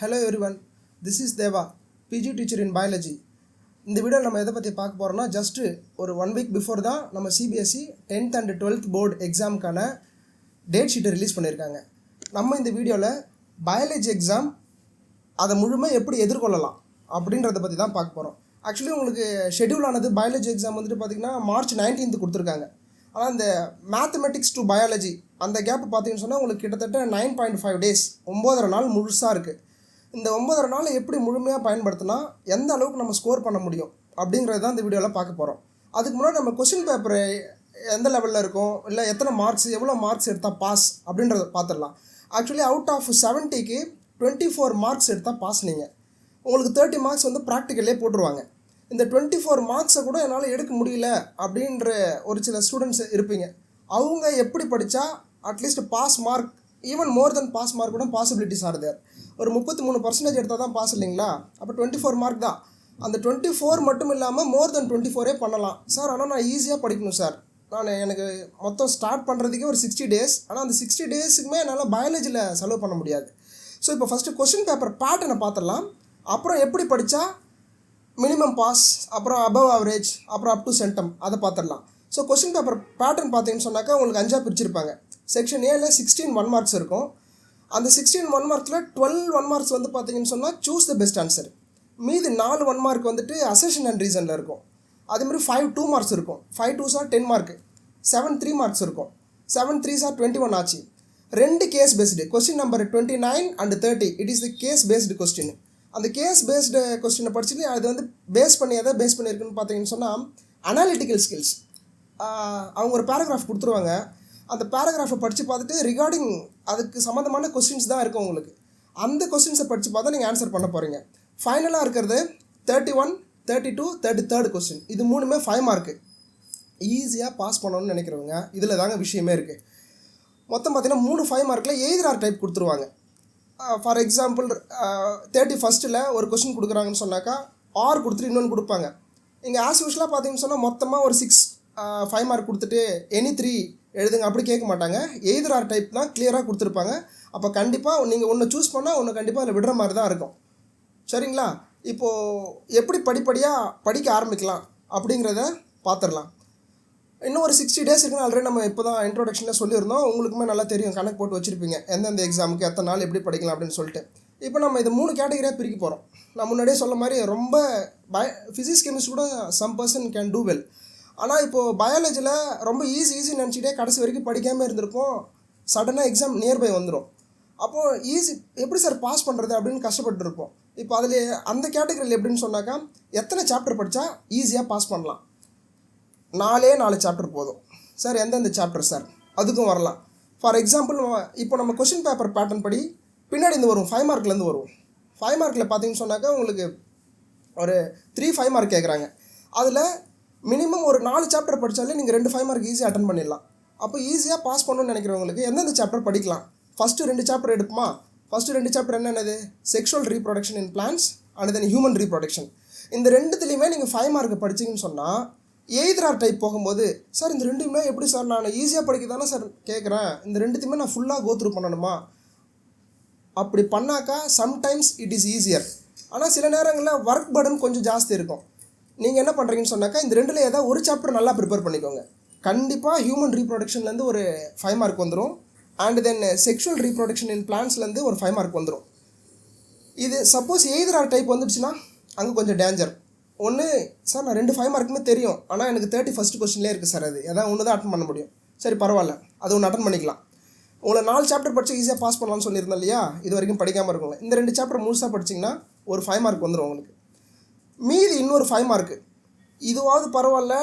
Hello everyone, this is Deva, PG teacher in biology. இந்த வீடியோவில் நம்ம எதை பற்றி பார்க்க போகிறோம்னா ஜஸ்ட்டு ஒரு 1 week பிஃபோர் தான் நம்ம CBSE 10th and 12th board எக்ஸாமுக்கான டேட் ஷீட்டை ரிலீஸ் பண்ணியிருக்காங்க. நம்ம இந்த வீடியோவில் பயாலஜி எக்ஸாம் அதை முழுமையாக எப்படி எதிர்கொள்ளலாம் அப்படின்றத பற்றி தான் பார்க்க போகிறோம். ஆக்சுவலி உங்களுக்கு ஷெட்யூல் ஆனது பயாலஜி எக்ஸாம் வந்துட்டு பார்த்திங்கன்னா March 19th கொடுத்துருக்காங்க. ஆனால் இந்த மேத்தமெட்டிக்ஸ் டு பயாலஜி அந்த கேப் பார்த்தீங்கன்னு சொன்னால் உங்களுக்கு கிட்டத்தட்ட 9.5 days 9.5 நாள் முழுசாக இருக்குது. இந்த 9.5 நாள் எப்படி முழுமையாக பயன்படுத்தினா எந்த அளவுக்கு நம்ம ஸ்கோர் பண்ண முடியும் அப்படிங்கிறது தான் இந்த வீடியோவில் பார்க்க போகிறோம். அதுக்கு முன்னாடி நம்ம கொஸ்டின் பேப்பர் எந்த லெவலில் இருக்கும், இல்லை எத்தனை மார்க்ஸ், எவ்வளோ மார்க்ஸ் எடுத்தால் பாஸ் அப்படின்றத பார்த்துடலாம். ஆக்சுவலி அவுட் ஆஃப் 70க்கு 24 மார்க்ஸ் எடுத்தால் பாஸ். நீங்கள் உங்களுக்கு 30 மார்க்ஸ் வந்து ப்ராக்டிக்கல்லே போட்டுருவாங்க. இந்த 24 மார்க்ஸை கூட என்னால் எடுக்க முடியல அப்படின்ற ஒரு சில ஸ்டூடெண்ட்ஸ் இருப்பீங்க. அவங்க எப்படி படித்தா at least pass mark, even more than pass mark கூட பாசிபிலிட்டிஸ் ஆர் தேர். ஒரு 33% எடுத்தால் தான் பாஸ் இல்லைங்களா? அப்போ 24 மார்க் தான். அந்த 24 மட்டும் இல்லாமல் மோர் தென் 24 பண்ணலாம் சார். ஆனால் நான் ஈஸியாக படிக்கணும் சார், எனக்கு மொத்தம் ஸ்டார்ட் பண்ணுறதுக்கே ஒரு 60 days. ஆனால் அந்த 60 daysக்குமே என்னால் பயாலஜியில் செலவு பண்ண முடியாது. ஸோ இப்போ ஃபஸ்ட்டு கொஸ்டின் பேப்பர் பேட்டர்னை பார்த்துடலாம். அப்புறம் எப்படி படித்தா மினிமம் பாஸ், அப்புறம் அபவ் ஆவரேஜ், அப்புறம் அப் டு சென்டம், அதை பார்த்துடலாம். ஸோ கொஸ்டின் பேப்பர் பேட்டர்ன் பார்த்தீங்கன்னு சொன்னாக்கா உங்களுக்கு 5 பிரிச்சிருப்பாங்க. செக்ஷன் ஏல 16 1 marks இருக்கும். அந்த 16 1 marksல 12 1 marks வந்து பார்த்தீங்கன்னு சொன்னால் சூஸ் த பெஸ்ட் ஆன்சர். மீது 4 1 mark வந்துட்டு அசர்ஷன் அண்ட் ரீசனில் இருக்கும். அதேமாதிரி 5 2 marks இருக்கும். 5 2s are 10 mark. 7 3 marks இருக்கும். 7 3s are 21 ஆச்சு. 2 case based question number 29 and 30. It is the case based question. அந்த கேஸ் பேஸ்டு கொஸ்டினை படிச்சுட்டு அது வந்து பேஸ் பண்ணி எதை பேஸ் பண்ணியிருக்குன்னு பார்த்தீங்கன்னு சொன்னால் அனாலிட்டிக்கல் ஸ்கில்ஸ். அவங்க ஒரு பேராகிராஃப் கொடுத்துருவாங்க. அந்த பேராகிராஃபை படித்து பார்த்துட்டு ரிகார்டிங் அதுக்கு சம்மந்தமான கொஸ்டின்ஸ் தான் இருக்கும் உங்களுக்கு. அந்த கொஸ்டின்ஸை படித்து பார்த்தா நீங்கள் ஆன்சர் பண்ண போகிறீங்க. ஃபைனலாக இருக்கிறது 31 32 33rd கொஸ்டின். இது மூணுமே 5 mark. ஈஸியாக பாஸ் பண்ணணும்னு நினைக்கிறவங்க இதில் தாங்க விஷயமே இருக்குது. மொத்தம் பார்த்தீங்கன்னா 3 5 markல எய்தர் ஆர் டைப் கொடுத்துருவாங்க. ஃபார் எக்ஸாம்பிள் 31st ஒரு கொஸ்டின் கொடுக்குறாங்கன்னு சொன்னாக்கா ஆர் கொடுத்துட்டு இன்னொன்று கொடுப்பாங்க. இங்கே ஆஸ் யூஸ்வலாக பார்த்தீங்கன்னு சொன்னால் மொத்தமாக ஒரு 6 5 mark கொடுத்துட்டு எனி 3 எழுதுங்க அப்படி கேட்க மாட்டாங்க. எய்தர் ஆர் டைப் தான் கிளியராக கொடுத்துருப்பாங்க. அப்போ கண்டிப்பாக நீங்கள் ஒன்று சூஸ் பண்ணால் ஒன்று கண்டிப்பாக அதில் விடுற மாதிரி தான் இருக்கும். சரிங்களா? இப்போது எப்படி படிப்படியாக படிக்க ஆரம்பிக்கலாம் அப்படிங்கிறத பார்த்துடலாம். இன்னும் ஒரு 60 days இருக்குன்னு ஆல்ரெடி நம்ம இப்போ தான் இன்ட்ரோடக்ஷனில் சொல்லியிருந்தோம். உங்களுக்குமே நல்லா தெரியும், கணக்கு போட்டு வச்சுருப்பீங்க எந்தெந்த எக்ஸாமுக்கு எத்தனை நாள் எப்படி படிக்கலாம் அப்படின்னு சொல்லிட்டு. இப்போ நம்ம இது 3 கேட்டகரியாக பிரிக்க போகிறோம். நான் முன்னாடியே சொல்ல மாதிரி ரொம்ப ஃபிசிக்ஸ் கெமிஸ்ட்ரி கூட some person can do well. ஆனால் இப்போது பயாலஜியில் ரொம்ப ஈஸி நினச்சிட்டே கடைசி வரைக்கும் படிக்காமல் இருந்திருப்போம். சடனாக எக்ஸாம் நியர்பை வந்துடும். அப்போது ஈஸி எப்படி சார் பாஸ் பண்ணுறது அப்படின்னு கஷ்டப்பட்டுருப்போம். இப்போ அதில் அந்த கேட்டகரியில் எப்படின்னு சொன்னாக்கா எத்தனை சாப்டர் படித்தா ஈஸியாக பாஸ் பண்ணலாம்? 4 சாப்டர் போதும் சார். எந்தெந்த சாப்டர் சார்? அதுக்கும் வரலாம். ஃபார் எக்ஸாம்பிள் இப்போ நம்ம கொஸ்டின் பேப்பர் பேட்டர்ன் படி பின்னாடி இருந்து வரும் 5 markலேருந்து வரும். 5 markல பார்த்தீங்கன்னு சொன்னாக்கா உங்களுக்கு ஒரு 3 5 mark கேட்குறாங்க. அதில் மினிமம் ஒரு 4 சாப்டர் படித்தாலே நீங்கள் 2 5 mark ஈஸியாக அட்டன் பண்ணிடலாம். அப்போ ஈஸியாக பாஸ் பண்ணணும்னு நினைக்கிறவங்களுக்கு எந்தெந்த சாப்டர் படிக்கலாம்? ஃபஸ்ட்டு 2 சாப்டர் எடுப்போமா? ஃபஸ்ட்டு 2 சாப்டர் என்னென்னது? Sexual reproduction in plants and then human reproduction. இந்த ரெண்டுத்துலேயுமே நீங்கள் 5 mark படிச்சிங்கன்னு சொன்னால் எய்தர் ஆர் டைப் போகும்போது சார் இந்த ரெண்டுமே எப்படி சார் நான் ஈஸியாக படிக்க தானே சார் கேட்குறேன், இந்த ரெண்டுத்தையுமே நான் ஃபுல்லாக கோத்ரூ பண்ணணுமா? அப்படி பண்ணாக்கா சம்டைம்ஸ் இட் இஸ் ஈஸியர். ஆனால் சில நேரங்களில் ஒர்க் பர்டன் கொஞ்சம் ஜாஸ்தி இருக்கும். நீங்கள் என்ன பண்ணுறீங்கன்னு சொன்னாக்கா இந்த ரெண்டில் ஏதாவது ஒரு சாப்டர் நல்லா ப்ரிப்பேர் பண்ணிக்கோங்க. கண்டிப்பாக ஹியூமன் ரீப்ரொடக்ஷன்லேருந்து ஒரு 5 mark வந்துடும். And then sexual reproduction in பிளான்ஸ்லேருந்து ஒரு 5 mark வந்துடும். இது சப்போஸ் எய்தர் ஆர் டைப் வந்துடுச்சுன்னா அங்கே கொஞ்சம் டேஞ்சர். ஒன்று சார் நான் 2 5 markமே தெரியும், ஆனால் எனக்கு 31st கொஸ்டின்லேயே இருக்குது சார், அது ஏதாவது ஒன்று தான் அட்டன் பண்ண முடியும். சரி பரவாயில்ல, அது ஒன்று அட்டன் பண்ணிக்கலாம். உங்களை 4 சாப்டர் படித்து ஈஸியாக பாஸ் பண்ணலாம்னு சொல்லியிருந்தேன் இல்லையா? இது வரைக்கும் படிக்காமல் இருக்குங்க. இந்த 2 சாப்டர் முழுசாக படிச்சிங்கன்னா ஒரு 5 mark வந்துடும் உங்களுக்கு. மீதி இன்னொரு 5 mark. இதுவாவது பரவாயில்ல,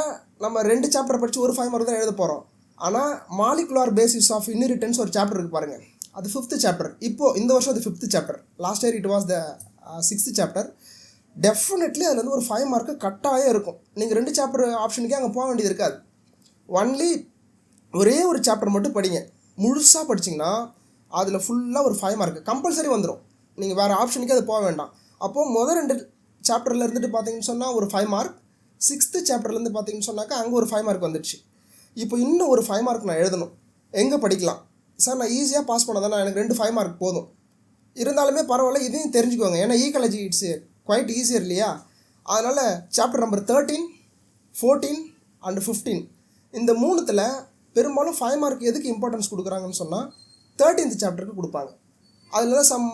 நம்ம 2 சாப்டர் படித்து ஒரு 5 mark தான் எழுத போகிறோம். ஆனால் மாலிகுலார் பேசிஸ் ஆஃப் இன்ஹெரிட்டன்ஸ் ஒரு சாப்டர் இருக்குது பாருங்கள், அது 5th சாப்டர். இப்போது இந்த வருஷம் அது 5th chapter. Last year it was the 6th chapter. Definitely அதில் வந்து ஒரு 5 mark கட்டாயம் இருக்கும். நீங்கள் 2 சாப்டர் ஆப்ஷனுக்கே அங்கே போக வேண்டியது இருக்காது. ஒன்லி ஒரே ஒரு சாப்டர் மட்டும் படிங்க. முழுசாக படிச்சிங்கன்னா அதில் ஃபுல்லாக ஒரு 5 mark கம்பல்சரி வந்துடும். நீங்கள் வேறு ஆப்ஷனுக்கே அது போக வேண்டாம். அப்போது முதல் 2 சாப்டரில் இருந்துட்டு பார்த்தீங்கன்னு சொன்னால் ஒரு 5 mark, 6th சாப்டர்லேருந்து பார்த்தீங்கன்னு சொன்னாக்கா அங்கே ஒரு 5 mark வந்துடுச்சு. இப்போ இன்னும் ஒரு 5 mark நான் எழுதணும். எங்கே படிக்கலாம் சார்? நான் ஈஸியாக பாஸ் பண்ண தானே, எனக்கு 2 5 mark போதும். இருந்தாலுமே பரவாயில்ல, இதையும் தெரிஞ்சுக்கோங்க. ஏன்னா ஈகாலஜி இட்ஸ் குவைட் ஈஸியர் இல்லையா? அதனால் சாப்டர் நம்பர் 13, 14 அண்ட் 15 இந்த மூணுத்தில் பெரும்பாலும் 5 மார்க் எதுக்கு இம்பார்ட்டன்ஸ் கொடுக்குறாங்கன்னு சொன்னால் 13th சாப்டருக்கு கொடுப்பாங்க. அதில் தான் சம்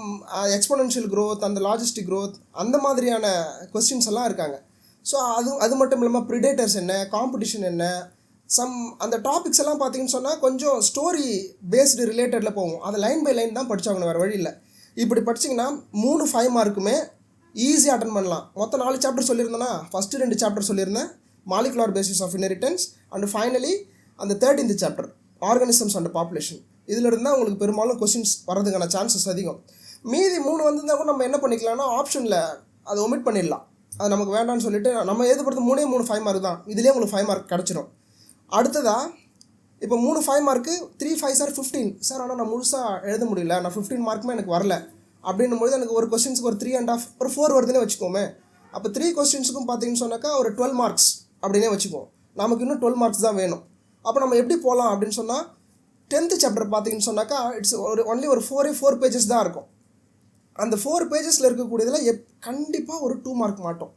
எக்ஸ்போனென்ஷியல் க்ரோத், அந்த லாஜிஸ்டிக் க்ரோத், அந்த மாதிரியான கொஸ்டின்ஸ் எல்லாம் இருக்காங்க. ஸோ அது மட்டும் இல்லாமல் ப்ரிடேட்டர்ஸ் என்ன, காம்படிஷன் என்ன, அந்த டாபிக்ஸ் எல்லாம் பார்த்தீங்கன்னு சொன்னால் கொஞ்சம் ஸ்டோரி பேஸ்டு ரிலேட்டடில் போகும். அதை லைன் பை லைன் தான் படித்தாகணும், வேறு வழி இல்லை. இப்படி படிச்சிங்கன்னா 3 5 மார்க்குமே ஈஸியாக அட்டன் பண்ணலாம். மொத்தம் 4 சாப்டர் சொல்லியிருந்தேன்னா ஃபஸ்ட்டு 2 சாப்டர் சொல்லியிருந்தேன், molecular basis of inheritance, and finally அந்த 13th chapter organisms and population. இதில் இருந்தால் உங்களுக்கு பெரும்பாலும் கொஸ்டின்ஸ் வரதுக்கான சான்சஸ் அதிகம். மீதி 3 வந்திருந்தால் கூட நம்ம என்ன பண்ணிக்கலாம்னா ஆப்ஷனில் அதை ஒமிட் பண்ணிடலாம். அது நமக்கு வேண்டாம்னு சொல்லிட்டு நம்ம எது பொறுத்து 3 5 மார்க் தான், இதுலேயே உங்களுக்கு 5 மார்க் கிடச்சிடும். அடுத்ததாக இப்போ 3 5 மார்க்கு 3 5 சார் 15 சார், ஆனால் நான் முழுசாக எழுத முடியல, நான் 15 மார்க்குமே எனக்கு வரல அப்படின்னும்போது எனக்கு ஒரு கொஸ்டின்ஸுக்கு ஒரு 3.5 ஒரு 4 வருதுன்னே வச்சுக்கோமே. அப்போ 3 கொஸ்டின்ஸுக்கும் பார்த்தீங்கன்னு சொன்னாக்கா ஒரு 12 மார்க்ஸ் அப்படின்னே வச்சுக்குவோம். நமக்கு இன்னும் 12 மார்க்ஸ் தான் வேணும். அப்போ நம்ம எப்படி போகலாம் அப்படின்னு சொன்னால் 10th சாப்டர் பார்த்தீங்கன்னு சொன்னாக்கா இட்ஸ் ஒன்லி ஒரு 4 பேஜஸ் தான் இருக்கும். அந்த 4 பேஜஸில் இருக்கக்கூடியதில் கண்டிப்பாக ஒரு 2 மார்க் மாட்டோம்.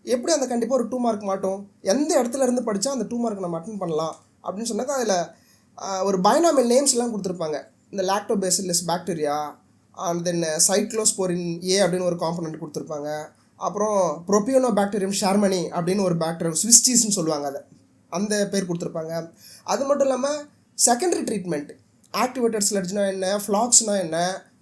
எப்படி அந்த கண்டிப்பாக ஒரு 2 மார்க் மாட்டோம், எந்த இடத்துல இருந்து படித்தா அந்த 2 மார்க் நம்ம அட்டன் பண்ணலாம் அப்படின்னு சொன்னாக்கா அதில் ஒரு பைனாமியல் நேம்ஸ்லாம் கொடுத்துருப்பாங்க. இந்த lactobacillus bacteria, and then cyclosporin A அப்படின்னு ஒரு காம்பனண்ட் கொடுத்துருப்பாங்க. அப்புறம் ப்ரோபியோனோ பாக்டீரியம் ஷார்மனி அப்படின்னு ஒரு பாக்டீரியம், ஸ்விஸ் சீஸ்ன்னு சொல்லுவாங்க, அந்த பேர் கொடுத்துருப்பாங்க. அது மட்டும் இல்லாமல் செகண்டரி ட்ரீட்மெண்ட், ஆக்டிவேட்டட் ஸ்லட்ஜ்னா என்ன, ஃப்ளாக்ஸ்னா என்ன,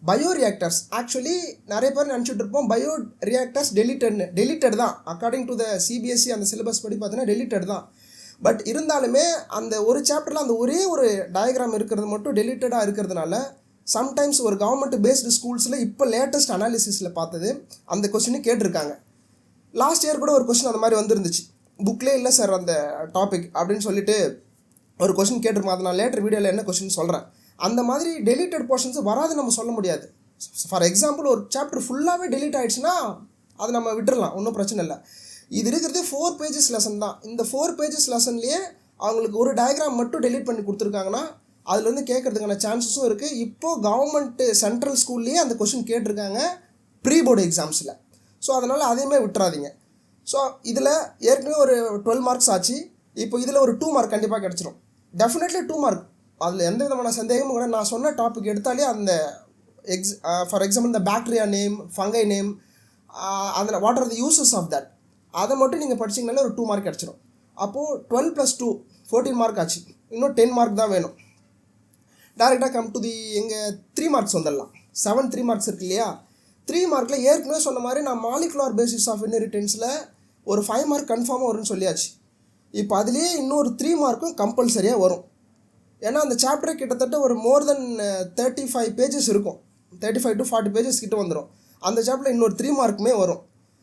பயோ ரியாக்டர்ஸ். ஆக்சுவலி நிறைய பேர் நினச்சிட்டு இருப்போம் பயோ ரியாக்டர்ஸ் டெலிட்டட் தான். அக்கார்டிங் டு த சிபிஎஸ்சி அந்த சிலபஸ் படி பார்த்தீங்கன்னா டெலிட்டட் தான். பட் இருந்தாலுமே அந்த ஒரு சாப்டரில் அந்த ஒரே ஒரு டயக்ராம் இருக்கிறது மட்டும் டெலிட்டடாக இருக்கிறதுனால சம்டைம்ஸ் ஒரு கவர்மெண்ட் பேஸ்டு ஸ்கூல்ஸில் இப்போ லேட்டஸ்ட் அனாலிசிஸில் பார்த்தது அந்த கொஸ்டின் கேட்டிருக்காங்க. லாஸ்ட் இயர் கூட ஒரு கொஸ்டின் அந்த மாதிரி வந்துருந்துச்சு. புக்லே இல்லை சார் அந்த டாபிக் அப்படின்னு சொல்லிட்டு ஒரு கொஸ்டின் கேட்டிருப்போம். அதை நான் லேட்டர் வீடியோவில் என்ன கொஸ்டின் சொல்கிறேன். அந்த மாதிரி டெலிட்டட் போர்ஷன்ஸ் வராது நம்ம சொல்ல முடியாது. ஃபார் எக்ஸாம்பிள் ஒரு சாப்டர் ஃபுல்லாகவே டெலிட் ஆகிடுச்சுன்னா அதை நம்ம விட்டுடலாம், ஒன்றும் பிரச்சனை இல்லை. இது இருக்கிறதே 4 பேஜஸ் லெசன் தான். இந்த 4 பேஜஸ் லெசன்லேயே அவங்களுக்கு ஒரு டயக்ராம் மட்டும் டெலிட் பண்ணி கொடுத்துருக்காங்கன்னா அதுலேருந்து கேட்குறதுக்கான சான்சஸும் இருக்குது. இப்போது கவர்மெண்ட்டு சென்ட்ரல் ஸ்கூல்லேயே அந்த கொஸ்டின் கேட்டிருக்காங்க ப்ரீ போர்டு எக்ஸாம்ஸில். ஸோ அதனால் அதையுமே விட்டுறாதீங்க. ஸோ இதில் ஏற்கனவே ஒரு 12 மார்க்ஸ் ஆச்சு. இப்போ இதில் ஒரு 2 மார்க் கண்டிப்பாக கிடச்சிரும். டெஃபினெட்லி 2 மார்க், அதில் எந்த விதமான சந்தேகமும் கூட. நான் சொன்ன டாபிக் எடுத்தாலே அந்த ஃபார் எக்ஸாம்பிள் இந்த பாக்டீரியா நேம், ஃபங்கை நேம், அதில் what are the uses of that, அதை மட்டும் நீங்கள் படிச்சிங்கனாலே ஒரு 2 மார்க் கிடச்சிரும். அப்போது 12 + 2 14 மார்க் ஆச்சு. இன்னும் 10 மார்க் தான் வேணும். டேரெக்டாக கம் டு தி எங்கள் 3 மார்க்ஸ் வந்துடலாம். 7 3 மார்க்ஸ் இருக்கு இல்லையா? 3 மார்க்கில் ஏற்கனவே சொன்ன மாதிரி நான் மாலிகுலர் பேசிஸ் ஆஃப் இன்ஹெரிட்டன்ஸில் ஒரு 5 மார்க் கன்ஃபார்மாக வரும்னு சொல்லியாச்சு. இப்போ அதுலேயே இன்னொரு 3 மார்க்கும் கம்பல்சரியாக வரும். ஏன்னா அந்த சாப்டரே கிட்டத்தட்ட ஒரு மோர் தென் 35 பேஜஸ் இருக்கும். 35 to 40 பேஜஸ் கிட்ட வந்துடும். அந்த சாப்டரில் இன்னொரு 3 மார்க்குமே வரும்.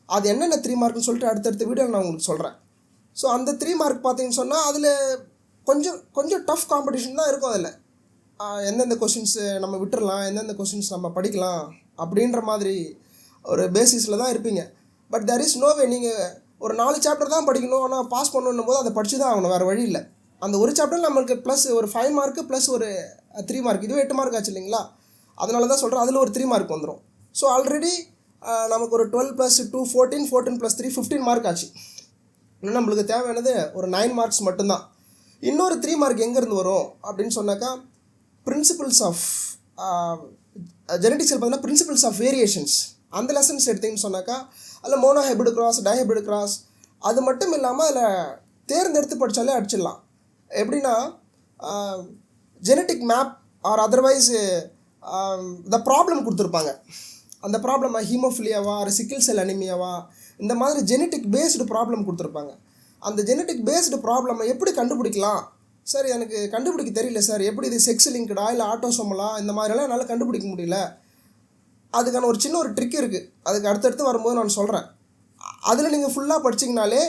அது என்னென்ன 3 மார்க்குன்னு சொல்லிட்டு அடுத்தடுத்த வீடியோவில் நான் உங்களுக்கு சொல்கிறேன். ஸோ அந்த 3 மார்க் பார்த்தீங்கன்னு சொன்னால் அதில் கொஞ்சம் டஃப் காம்படிஷன் தான் இருக்கும். அதில் எந்தெந்த கொஷின்ஸு நம்ம விட்டுறலாம், எந்தெந்த கொஷின்ஸ் நம்ம படிக்கலாம் அப்படின்ற மாதிரி ஒரு பேசிஸில் தான் இருப்பீங்க. But there is no way. நீங்கள் ஒரு 4 சாப்டர் தான் படிக்கணும், ஆனால் பாஸ் பண்ணணும் போது அதை படித்து தான் ஆகணும், வேறு வழி இல்லை. அந்த ஒரு சாப்டர் நம்மளுக்கு ப்ளஸ் ஒரு 5 மார்க்கு ப்ளஸ் ஒரு 3 மார்க், இதுவே 8 மார்க் ஆச்சு இல்லைங்களா? அதனால தான் சொல்கிறேன் அதில் ஒரு 3 மார்க் வந்துடும். ஸோ ஆல்ரெடி நமக்கு ஒரு 12 + 2 14, 14 + 3 15 மார்க் ஆச்சு. இன்னும் நம்மளுக்கு தேவையானது ஒரு 9 மார்க்ஸ் மட்டும்தான். இன்னொரு 3 மார்க் எங்கேருந்து வரும் அப்படின்னு சொன்னாக்கா பிரின்சிபல்ஸ் ஆஃப் ஜெனடிக்ஸில் பார்த்தீங்கன்னா பிரின்சிபல்ஸ் ஆஃப் வேரியேஷன்ஸ் அந்த லெசன்ஸ் எடுத்திங்கன்னு சொன்னாக்கா அதில் மோனோஹைபிரிட் கிராஸ், டைஹைபிரிட் கிராஸ், அது மட்டும் இல்லாமல் அதில் தேர்ந்தெடுத்து படித்தாலே அடிச்சிடலாம். எப்படின்னா genetic map or otherwise the problem கொடுத்துருப்பாங்க. அந்த ப்ராப்ளம் ஹீமோஃபிலியாவா ஒரு சிக்கிள் செல் அனிமியாவா, இந்த மாதிரி ஜெனட்டிக் பேஸ்டு ப்ராப்ளம் கொடுத்துருப்பாங்க. அந்த ஜெனட்டிக் பேஸ்டு ப்ராப்ளமை எப்படி கண்டுபிடிக்கலாம் சார், எனக்கு கண்டுபிடிக்க தெரியல சார், எப்படி இது செக்ஸ் லிங்க்டா இல்லை ஆட்டோசோமலா, இந்த மாதிரிலாம் என்னால் கண்டுபிடிக்க முடியல. அதுக்கான ஒரு சின்ன ஒரு ட்ரிக் இருக்குது, அதுக்கு அடுத்தடுத்து வரும்போது நான் சொல்கிறேன். அதில் நீங்கள் ஃபுல்லாக படிச்சிங்கனாலே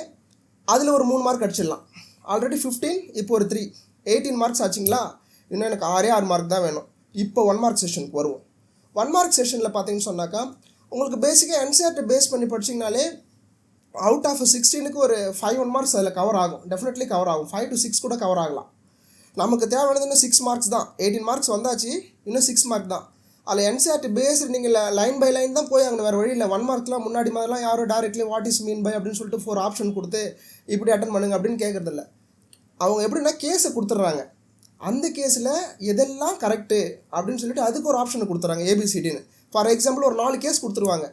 அதில் ஒரு 3 மார்க் அடிச்சிடலாம். ஆல்ரெடி 15, இப்போ ஒரு 3 18 மார்க்ஸ் ஆச்சுங்களா? இன்னும் எனக்கு 6 மார்க் தான் வேணும். இப்போ 1 மார்க் செஷனுக்கு வருவோம். 1 மார்க் செஷனில் பார்த்தீங்கன்னு சொன்னாக்கா உங்களுக்கு பேசிக்காக என்சிஆர்டி பேஸ் பண்ணி படிச்சிங்கனாலே அவுட் ஆஃப் 16க்கு ஒரு 5 1 மார்க்ஸ் அதில் கவர் ஆகும். டெஃபினெட்லி கவர் ஆகும். 5 to 6 கூட கவர் ஆகலாம். நமக்கு தேவையானது இன்னும் 6 மார்க்ஸ் தான். 18 மார்க்ஸ் வந்தாச்சு, இன்னும் 6 மார்க் தான். அதில் என்சிஆர்டி பேஸ்டு நீங்கள் லைன் பை லைன் தான் போய் அங்கே வேறு வழி இல்லை. 1 மார்க்லாம் முன்னாடி மாதிரிலாம் யாரும் directly what is mean by அப்படின்னு சொல்லிட்டு 4 ஆப்ஷன் கொடுத்து இப்படி அட்டன் பண்ணுங்க அப்படின்னு கேட்குறதில்ல. அவங்க எப்படின்னா கேஸை கொடுத்துட்றாங்க. அந்த கேஸில் எதெல்லாம் கரெக்டு அப்படின்னு சொல்லிட்டு அதுக்கு ஒரு ஆப்ஷனை கொடுத்துறாங்க ஏபிசிடின்னு. ஃபார் எக்ஸாம்பிள் ஒரு 4 கேஸ் கொடுத்துருவாங்க.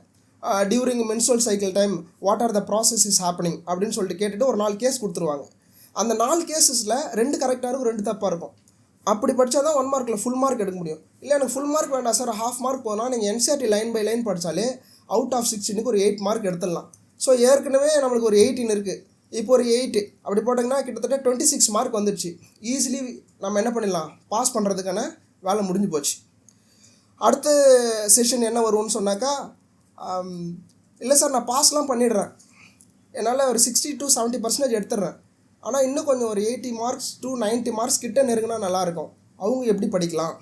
During menstrual cycle time what are the process is happening அப்படின்னு சொல்லிட்டு கேட்டுட்டு ஒரு 4 கேஸ் கொடுத்துருவாங்க. அந்த 4 கேஸஸில் 2 கரெக்டாக இருக்கும், 2 தப்பாக இருக்கும். அப்படி படித்தா தான் 1 மார்க்கில் ஃபுல் மார்க் எடுக்க முடியும். இல்லை எனக்கு ஃபுல் மார்க் வேண்டாம் சார், ஹாஃப் மார்க் போனால் நீங்கள் என்சிஆர்டி லைன் பை லைன் படித்தாலே அவுட் ஆஃப் 16க்கு ஒரு 8 மார்க் எடுத்துடலாம். ஸோ ஏற்கனவே நம்மளுக்கு ஒரு 18 இருக்குது, இப்போ ஒரு 8 அப்படி போட்டிங்கன்னா கிட்டத்தட்ட 26 மார்க் வந்துடுச்சு. ஈஸிலி நம்ம என்ன பண்ணிடலாம், பாஸ் பண்ணுறதுக்கான வேலை முடிஞ்சு போச்சு. அடுத்த செஷன் என்ன வரும்னு சொன்னாக்கா, இல்லை சார் நான் பாஸ்லாம் பண்ணிடுறேன், என்னால் ஒரு 60 to 70% எடுத்துடுறேன், ஆனால் இன்னும் கொஞ்சம் ஒரு 80 மார்க்ஸ் to 90 மார்க்ஸ் கிட்ட நெருங்கினா நல்லாயிருக்கும், அவங்க எப்படி படிக்கலாம்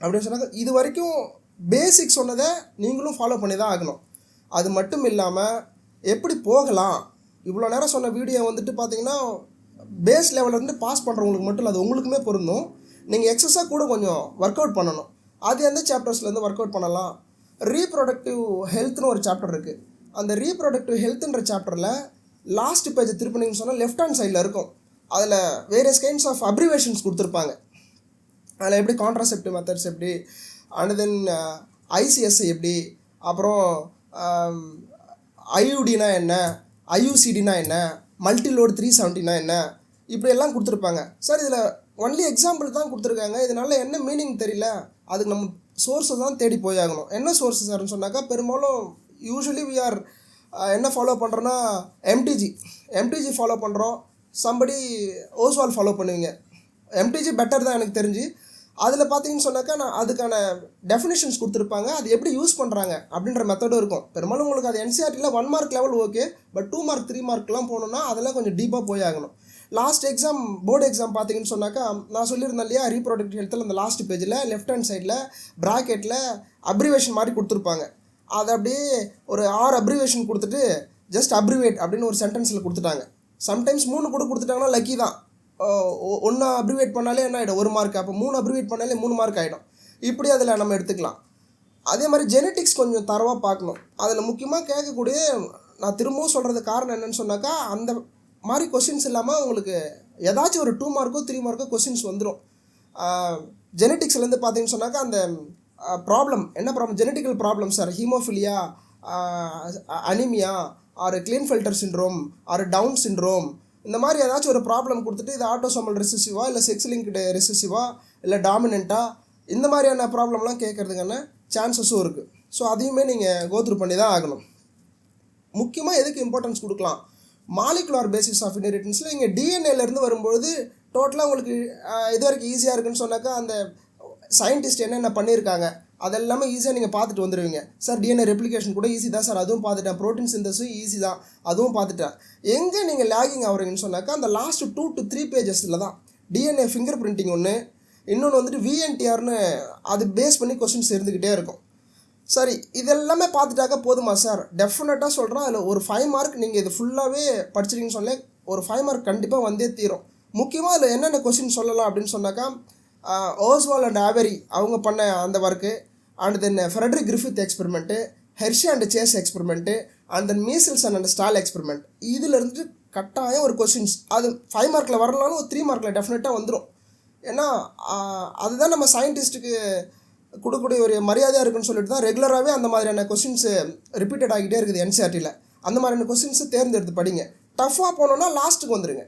அப்படின்னு சொன்னாக்க, இது வரைக்கும் பேசிக் சொன்னதை நீங்களும் ஃபாலோ பண்ணி தான் ஆகணும். அது மட்டும் இல்லாமல் எப்படி போகலாம், இவ்வளோ நேரம் சொன்ன வீடியோ வந்துட்டு பார்த்தீங்கன்னா பேஸ் லெவலேருந்து பாஸ் பண்ணுறவங்களுக்கு மட்டும் இல்லை, அது உங்களுக்குமே பொருந்தும். நீங்கள் எக்ஸஸாக கூட கொஞ்சம் ஒர்க் அவுட் பண்ணணும். அது எந்த சாப்டர்ஸ்லேருந்து ஒர்க் அவுட் பண்ணலாம், ரீப்ரொடக்டிவ் ஹெல்த்னு ஒரு சாப்டர் இருக்குது. அந்த ரீப்ரொடக்டிவ் ஹெல்த்துன்ற சாப்டரில் லாஸ்ட் பேஜை திருப்பினீங்கன்னு சொன்னால் லெஃப்ட் ஹேண்ட் சைடில் இருக்கும். அதில் வேரியஸ் கைண்ட்ஸ் ஆஃப் அப்ரிவேஷன்ஸ் கொடுத்துருப்பாங்க. அதில் எப்படி கான்ட்ராசெப்டிவ் மெத்தட்ஸ் எப்படி, அண்ட் தென் ஐசிஎஸ்ஐ எப்படி, அப்புறம் ஐயூடினா என்ன, ஐயூசிடினா என்ன, மல்டிலோட் 370னா என்ன, இப்படியெல்லாம் கொடுத்துருப்பாங்க. சார் இதில் ஒன்லி எக்ஸாம்பிள் தான் கொடுத்துருக்காங்க, இதனால் என்ன மீனிங் தெரியல, அதுக்கு நம்ம சோர்ஸை தான் தேடி போயாகணும். என்ன சோர்ஸஸ் சார்னு சொன்னாக்கா, பெரும்பாலும் யூஸ்வலி வி ஆர் என்ன ஃபாலோ பண்ணுறோன்னா எம்டிஜி ஃபாலோ பண்ணுறோம், சம்படி ஓஸ்வால் ஃபாலோ பண்ணுவீங்க. எம்டிஜி பெட்டர் தான் எனக்கு தெரிஞ்சு. அதில் பார்த்தீங்கன்னு சொன்னாக்கா நான் அதுக்கான டெஃபினேஷன்ஸ் கொடுத்துருப்பாங்க, அது எப்படி யூஸ் பண்ணுறாங்க அப்படின்ற மெத்தடும் இருக்கும். பெரும்பாலும் உங்களுக்கு அது என்சிஆர்டியில் 1 mark level okay, but 2 mark 3 மார்க்லாம் போகணுன்னா அதெல்லாம் கொஞ்சம் டீப்பாக போய் ஆகணும். லாஸ்ட் எக்ஸாம் போர்டு எக்ஸாம் பார்த்தீங்கன்னு சொன்னாக்கா, நான் சொல்லியிருந்தேன் இல்லையா, ரீப்ரொடக்டிவ் ஹெல்த்தில் அந்த லாஸ்ட் பேஜில் லெஃப்ட் ஹேண்ட் சைடில் ப்ராக்கெட்டில் அப்ரிவேஷன் மாதிரி கொடுத்துருப்பாங்க. அதை அப்படியே ஒரு 6 அப்ரிவேஷன் கொடுத்துட்டு ஜஸ்ட் அப்ரிவேட் அப்படின்னு ஒரு சென்டென்ஸில் கொடுத்துட்டாங்க. சம்டைம்ஸ் 3 கூட கொடுத்துட்டாங்கன்னா லக்கி தான். 1 அப்ரிவேட் பண்ணாலே என்ன ஆகிடும், 1 மார்க். அப்போ 3 அப்ரிவேட் பண்ணாலே 3 மார்க் ஆகிடும். இப்படி அதில் நம்ம எடுத்துக்கலாம். அதே மாதிரி ஜெனட்டிக்ஸ் கொஞ்சம் தரவாக பார்க்கணும். அதில் முக்கியமாக கேட்கக்கூடிய, நான் திரும்பவும் சொல்கிறது காரணம் என்னென்னு சொன்னாக்கா, அந்த மாதிரி கொஸ்டின்ஸ் இல்லாமல் உங்களுக்கு ஏதாச்சும் ஒரு 2 மார்க்கோ 3 மார்க்கோ கொஸ்டின்ஸ் வந்துடும். ஜெனட்டிக்ஸ்லேருந்து பார்த்தீங்கன்னு சொன்னாக்கா, அந்த ப்ராப்ளம் என்ன problem, genetical problem sir, haemophilia, anaemia, or Klinefelter syndrome, or Down syndrome, இந்த மாதிரி ஏதாச்சும் ஒரு ப்ராப்ளம் கொடுத்துட்டு இது ஆட்டோசோமல் ரெசிசிவா, இல்லை செக்ஸ் லிங்க்டு ரெசிசிவா, இல்லை டாமினண்ட்டாக, இந்த மாதிரியான ப்ராப்ளம்லாம் கேட்குறதுக்கான சான்சஸும் இருக்குது. ஸோ அதையுமே நீங்கள் கோத்ரூ பண்ணி தான் ஆகணும். முக்கியமாக எதுக்கு இம்பார்ட்டன்ஸ் கொடுக்கலாம், மாலிகுலார் பேசிஸ் ஆஃப் இன்ஹெரிட்டன்ஸில் இங்கே டிஎன்ஏலேருந்து வரும்பொழுது டோட்டலாக உங்களுக்கு இது வரைக்கும் ஈஸியாக இருக்குன்னு சொன்னாக்கா, அந்த சயின்டிஸ்ட் என்னென்ன பண்ணியிருக்காங்க அதெல்லாமே ஈஸியாக நீங்கள் பார்த்துட்டு வந்துடுவீங்க. சார் டிஎன்ஏ ரெப்ளிகேஷன் கூட ஈஸி தான் சார், அதுவும் பார்த்துட்டேன். ப்ரோட்டீன் சிந்தஸும் ஈஸி தான், அதுவும் பார்த்துட்டேன். எங்கே நீங்கள் லேகிங் ஆகுறீங்கன்னு சொன்னாக்கா, அந்த லாஸ்ட் 2 to 3 பேஜஸில் தான் டிஎன்ஏ ஃபிங்கர் பிரிண்டிங் ஒன்று, இன்னொன்று வந்துட்டு விஎன்டிஆர்னு அது பேஸ் பண்ணி கொஸ்டின்ஸ் இருந்துக்கிட்டே இருக்கும். சரி, இதெல்லாமே பார்த்துட்டாக்கா போதுமா சார்? டெஃபினட்டாக சொல்கிறேன், அதில் ஒரு 5 மார்க் நீங்கள் இது ஃபுல்லாகவே படிச்சிட்டிங்கன்னு சொன்னே ஒரு 5 மார்க் கண்டிப்பாக வந்தே தீரும். முக்கியமாக அதில் என்னென்ன கொஸ்டின் சொல்லலாம் அப்படின்னு சொன்னாக்கா, ஓஸ்வால் அண்ட் ஆவெரி அவங்க பண்ண அந்த work, and then Frederick Griffith experiment, Hershey and Chase experiment, and then Meselson and Stahl experiment, இதில் இருந்துட்டு கட்டாயம் ஒரு கொஸ்டின்ஸ் அது 5 மார்க்கில் வரலான்னு ஒரு 3 மார்க்கில் டெஃபினட்டாக வந்துடும். ஏன்னா அதுதான் நம்ம சயின்டிஸ்ட்டுக்கு கொடுக்கக்கூடிய ஒரு மரியாதையாக இருக்குன்னு சொல்லிட்டு தான் ரெகுலராகவே அந்த மாதிரியான கொஸ்டின்ஸு ரிப்பீட்டட் ஆகிட்டே இருக்குது என்சிஆர்டியில். அந்த மாதிரியான கொஸ்டின்ஸு தேர்ந்தெடுத்து படிங்க. டஃப்பாக போனோன்னா லாஸ்ட்டுக்கு வந்துடுங்க,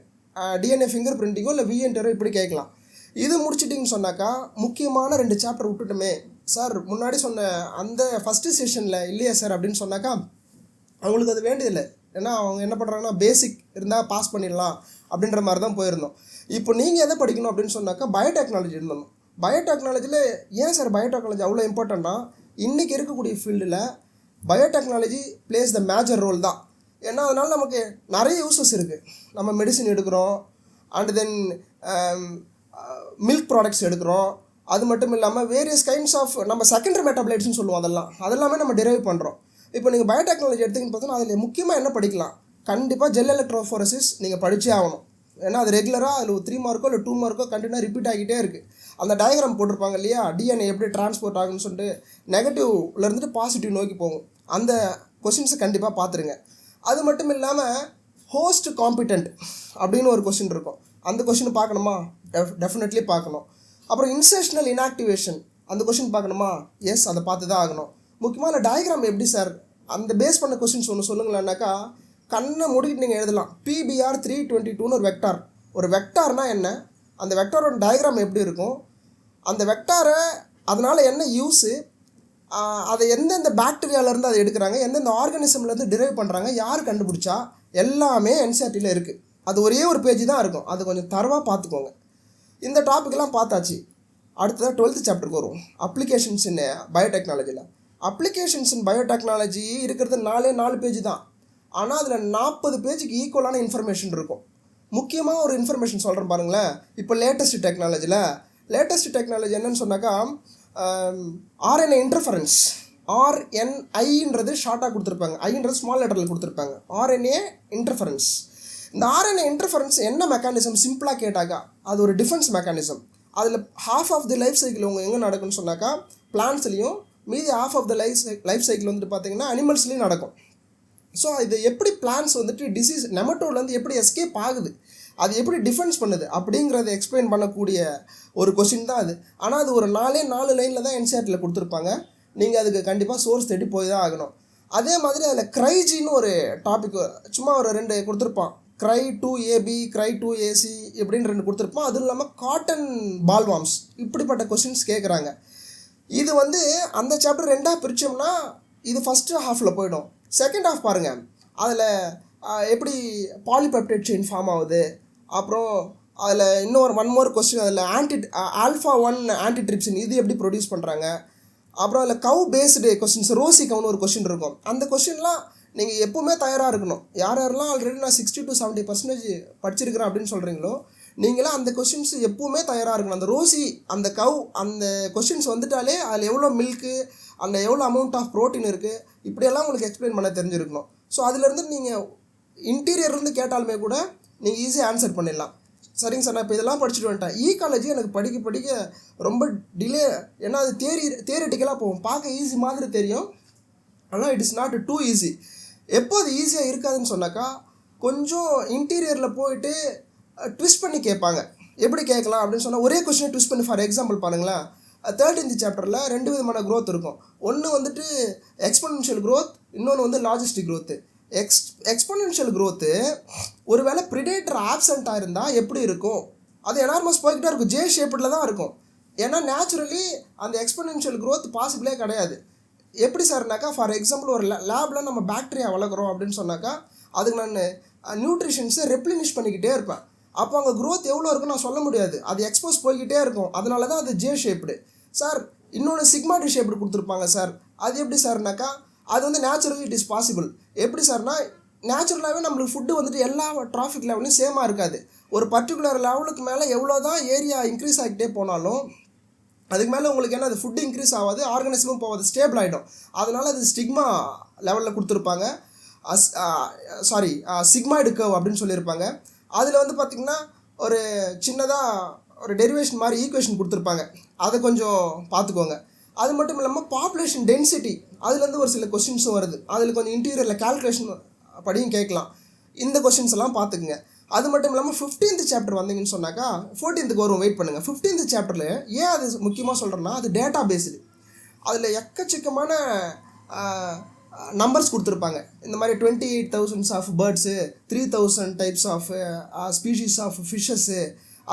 டிஎன்ஏ ஃபிங்கர் பிரிண்டிங்கோ இல்லை விஎன்டிஆரோ இப்படி கேட்கலாம். இது முடிச்சிட்டிங்கன்னு சொன்னாக்கா, முக்கியமான 2 சாப்டர் விட்டுட்டுமே சார், முன்னாடி சொன்ன அந்த ஃபஸ்ட்டு செஷனில் இல்லையா சார் அப்படின்னு சொன்னாக்கா, அவங்களுக்கு அது வேண்டியதில்லை. ஏன்னா அவங்க என்ன பண்ணுறாங்கன்னா, பேசிக் இருந்தால் பாஸ் பண்ணிடலாம் அப்படின்ற மாதிரி தான் போயிருந்தோம். இப்போ நீங்கள் எதை படிக்கணும் அப்படின்னு சொன்னாக்கா, பயோடெக்னாலஜி இருந்தோம். பயோடெக்னாலஜியில் ஏன் சார் பயோடெக்னாலஜி அவ்வளோ இம்பார்ட்டண்ட்னா, இன்றைக்கி இருக்கக்கூடிய ஃபீல்டில் biotechnology plays the major role தான். ஏன்னா அதனால் நமக்கு நிறைய யூசஸ் இருக்குது. நம்ம மெடிசின் எடுக்கிறோம், அண்ட் தென் மில்க் ப்ராடக்ட்ஸ் எடுக்கிறோம். அது மட்டும் இல்லாமல் வேரியஸ் கைண்ட்ஸ் ஆஃப் நம்ம செகண்டரி மெட்டாபலைட்ஸ்னு சொல்லுவோம், அதெல்லாமே நம்ம டிரைவ் பண்ணுறோம். இப்போ நீங்கள் பயோடெக்னாலஜி எடுத்திங்கன்னு பார்த்தோன்னா அதில் முக்கியமாக என்ன படிக்கலாம், கண்டிப்பாக ஜெல் எலக்ட்ரோஃபோரசிஸ் நீங்கள் படித்தே ஆகணும். ஏன்னா அது ரெகுலராக அதில் 3 மார்க்கோ இல்லை 2 மார்க்கோ கண்டினியூவாக ரிப்பீட் ஆகிட்டே இருக்குது. அந்த டயக்ராம் போட்டிருப்பாங்க இல்லையா, டிஎன்ஏ எப்படி டிரான்ஸ்போர்ட் ஆகுன்னு சொல்லிட்டு நெகட்டிவ்ல இருந்துட்டு பாசிட்டிவ் நோக்கி போகும். அந்த கொஷின்ஸை கண்டிப்பாக பார்த்துருங்க. அது மட்டும் இல்லாமல் ஹோஸ்ட் காம்பிட்டன்ட் அப்படின்னு ஒரு கொஷின் இருக்கும். அந்த கொஷின் பார்க்கணுமா? டெஃபினெட்லி பார்க்கணும். அப்புறம் இன்செஷனல் இன்ஆக்டிவேஷன் அந்த கொஷின் பார்க்கணுமா? எஸ், அதை பார்த்து தான் ஆகணும். முக்கியமாக டயக்ராம் எப்படி சார் அந்த பேஸ் பண்ண கொஷின்ஸ் ஒன்று சொல்லுங்களேன்னாக்கா, கண்ணை மூடிக்கிட்டு நீங்கள் எழுதலாம். PBR 322ன்னு ஒரு வெக்டார். ஒரு வெக்டார்னால் என்ன, அந்த வெக்டாரோட டயக்ராம் எப்படி இருக்கும், அந்த வெக்டாரை அதனால் என்ன யூஸு, அதை எந்தெந்த பாக்டீரியாவிலேருந்து அதை எடுக்கிறாங்க, எந்தெந்த ஆர்கானிசம்லேருந்து டிரைவ் பண்ணுறாங்க, யார் கண்டுபிடிச்சா, எல்லாமே NCERTல இருக்குது. அது ஒரே ஒரு பேஜ் தான் இருக்கும். அது கொஞ்சம் தரவாக பார்த்துக்கோங்க. இந்த டாப்பிக்கெல்லாம் பார்த்தாச்சு. அடுத்ததாக 12th சாப்டருக்கு வரும். அப்ளிகேஷன்ஸ் இன் பயோடெக்னாலஜியில். அப்ளிகேஷன்ஸ் இன் பயோடெக்னாலஜி இருக்கிறது 4 பேஜ் தான். ஆனால் அதில் 40 பேஜுக்கு ஈக்குவலான இன்ஃபர்மேஷன் இருக்கும். முக்கியமாக ஒரு இன்ஃபர்மேஷன் சொல்கிறேன் பாருங்களேன். இப்போ லேட்டஸ்ட் டெக்னாலஜி என்னன்னு சொன்னாக்கா, RNA இன்டர்ஃபரன்ஸ். RNIன்றது ஷார்ட்டாக கொடுத்துருப்பாங்க, ஐன்றது ஸ்மால் லெட்டரில் கொடுத்துருப்பாங்க. RNA interference. இந்த RNA இன்டர்ஃபரன்ஸ் என்ன மெக்கானிசம் சிம்பிளாக கேட்டாக்கா, அது ஒரு டிஃபென்ஸ் மெக்கானிசம். அதில் half of the life cycle உங்கள் எங்கே நடக்கும்னு சொன்னாக்கா பிளான்ட்ஸ்லேயும், மீதி half of the life cycle வந்துட்டு பார்த்தீங்கன்னா அனிமல்ஸ்லேயும் நடக்கும். ஸோ இது எப்படி பிளான்ட்ஸ் வந்துட்டு டிசீஸ் நெமட்டோட்லேருந்து எப்படி எஸ்கேப் ஆகுது, அது எப்படி டிஃபென்ஸ் பண்ணுது அப்படிங்கிறத எக்ஸ்பிளைன் பண்ணக்கூடிய ஒரு கொஷின் தான் அது. ஆனால் அது ஒரு 4 லைனில் தான் NCERTல கொடுத்துருப்பாங்க. நீங்கள் அதுக்கு கண்டிப்பாக சோர்ஸ் தேடி போய் தான் ஆகணும். அதே மாதிரி அதில் க்ரைஜின்னு ஒரு டாபிக் சும்மா ஒரு 2 கொடுத்துருப்பான். Cry 2AB, Cry 2AC இப்படின்னு 2 கொடுத்துருப்பான். அதுவும் இல்லாமல் காட்டன் பால்வாம்ஸ், இப்படிப்பட்ட கொஷின்ஸ் கேட்குறாங்க. இது வந்து அந்த சாப்டர் 2ஆக பிரித்தோம்னா இது ஃபஸ்ட்டு ஹாஃபில் போயிடும். செகண்ட் ஹாஃப் பாருங்கள், அதில் எப்படி பாலிபெப்டைட் செயின் ஃபார்ம் ஆகுது, அப்புறம் அதில் இன்னொரு ஒன் மோர் கொஸ்டின், அதில் α1 ஆன்டிட்ரிப்சின் இது எப்படி ப்ரொடியூஸ் பண்ணுறாங்க. அப்புறம் அதில் கவ் பேஸ்டு கொஸ்டின்ஸ், ரோசி கவுன்னு ஒரு கொஸ்டின் இருக்கும். அந்த கொஸ்டின்லாம் நீங்கள் எப்போவுமே தயாராக இருக்கணும். யாரெல்லாம் ஆல்ரெடி நான் 60 to 70% படிச்சிருக்கிறேன் அப்படின்னு சொல்கிறீங்களோ, நீங்களாம் அந்த கொஸ்டின்ஸ் எப்போவுமே தயாராக இருக்கணும். அந்த ரோசி, அந்த கவ், அந்த கொஸ்டின்ஸ் வந்துட்டாலே அதில் எவ்வளோ மில்க்கு, அந்த எவ்வளோ அமௌண்ட் ஆஃப் ப்ரோட்டீன் இருக்குது, இப்படியெல்லாம் உங்களுக்கு எக்ஸ்பிளைன் பண்ண தெரிஞ்சிருக்கணும். ஸோ அதுலேருந்து நீங்கள் இன்டீரியர்லேருந்து கேட்டாலுமே கூட நீங்கள் ஈஸியாக ஆன்சர் பண்ணிடலாம். சரிங்க சார், நான் இப்போ இதெல்லாம் படிச்சுட்டு வந்துட்டேன். ஈகாலஜி எனக்கு படிக்க ரொம்ப டிலே, ஏன்னா அது தியரிட்டிக்கலாக போகும். பார்க்க ஈஸி மாதிரி தெரியும், ஆனால் it is not too easy. எப்போ அது ஈஸியாக இருக்காதுன்னு சொன்னாக்கா, கொஞ்சம் இன்டீரியரில் போயிட்டு ட்விஸ்ட் பண்ணி கேட்பாங்க. எப்படி கேட்கலாம் அப்படின்னு சொன்னால், ஒரே கொஸ்டினை ட்விஸ்ட் பண்ணி, ஃபார் எக்ஸாம்பிள் பாருங்களேன், 13th சாப்டரில் 2 விதமான க்ரோத் இருக்கும். ஒன்று வந்துட்டு எக்ஸ்பொனென்ஷியல் க்ரோத், இன்னொன்று வந்து லாஜிஸ்டிக் க்ரோத்து. எக்ஸ்பொனென்ஷியல் க்ரோத்து ஒருவேளை ப்ரிடேட்டர் ஆப்சண்ட்டாக இருந்தால் எப்படி இருக்கும், அது எனார்மஸ் போய்கிட்டே இருக்கும், ஜே ஷேப்பில் தான் இருக்கும். ஏன்னா நேச்சுரலி அந்த எக்ஸ்பொனென்ஷியல் க்ரோத் பாசிபிளே கிடையாது. எப்படி சார்னாக்கா, ஃபார் எக்ஸாம்பிள் ஒரு லேபில் நம்ம பாக்டீரியா வளர்க்குறோம் அப்படின்னு சொன்னாக்கா, அதுக்கு நான் நியூட்ரிஷன்ஸை ரெப்ளினிஷ் பண்ணிக்கிட்டே இருப்பேன். அப்போ அங்கே க்ரோத் எவ்வளோ இருக்குன்னு நான் சொல்ல முடியாது, அது எக்ஸ்போஸ் போய்கிட்டே இருக்கும். அதனால தான் அது ஜே ஷேப்டு. சார் இன்னொன்று சிக்மாடி ஷேப்டு கொடுத்துருப்பாங்க சார், அது எப்படி சார்னாக்கா, அது வந்து நேச்சுரலி இட் இஸ் பாசிபிள். எப்படி சார்னா, நேச்சுரலாகவே நம்மளுக்கு ஃபுட்டு வந்துட்டு எல்லா டிராஃபிக் லெவலையும் சேமாக இருக்காது. ஒரு பர்டிகுலர் லெவலுக்கு மேலே எவ்வளோ தான் ஏரியா இன்க்ரீஸ் ஆகிட்டே போனாலும் அதுக்கு மேலே உங்களுக்கு என்ன, அது ஃபுட்டு இன்க்ரீஸ் ஆகாது, ஆர்கானிசமும் போகாது, ஸ்டேபிள் ஆகிடும். அதனால் அது ஸ்டிக்மா லெவலில் கொடுத்துருப்பாங்க. சிக்மாய்டு கர்வ் அப்படின்னு சொல்லியிருப்பாங்க. அதில் வந்து பார்த்திங்கன்னா ஒரு சின்னதாக ஒரு டெரிவேஷன் மாதிரி ஈக்குவேஷன் கொடுத்துருப்பாங்க, அதை கொஞ்சம் பார்த்துக்கோங்க. அது மட்டும் இல்லாமல் பாப்புலேஷன் டென்சிட்டி, அதுலேருந்து ஒரு சில கொஸ்டின்ஸும் வருது. அதில் கொஞ்சம் இன்டீரியரில் கால்குலேஷன் படியும் கேட்கலாம். இந்த கொஸ்டின்ஸ் எல்லாம் பார்த்துக்குங்க. அது மட்டும் இல்லாமல் 15th சாப்டர் வந்தீங்கன்னு சொன்னாக்கா 14th வரும், வெயிட் பண்ணுங்கள். 15th சாப்டரில் ஏன் அது முக்கியமாக சொல்கிறேன்னா, அது டேட்டா பேஸ்டு. அதில் எக்கச்சக்கமான நம்பர்ஸ் கொடுத்துருப்பாங்க. இந்த மாதிரி 28,000 of birds, 3,000 types of species of fishes,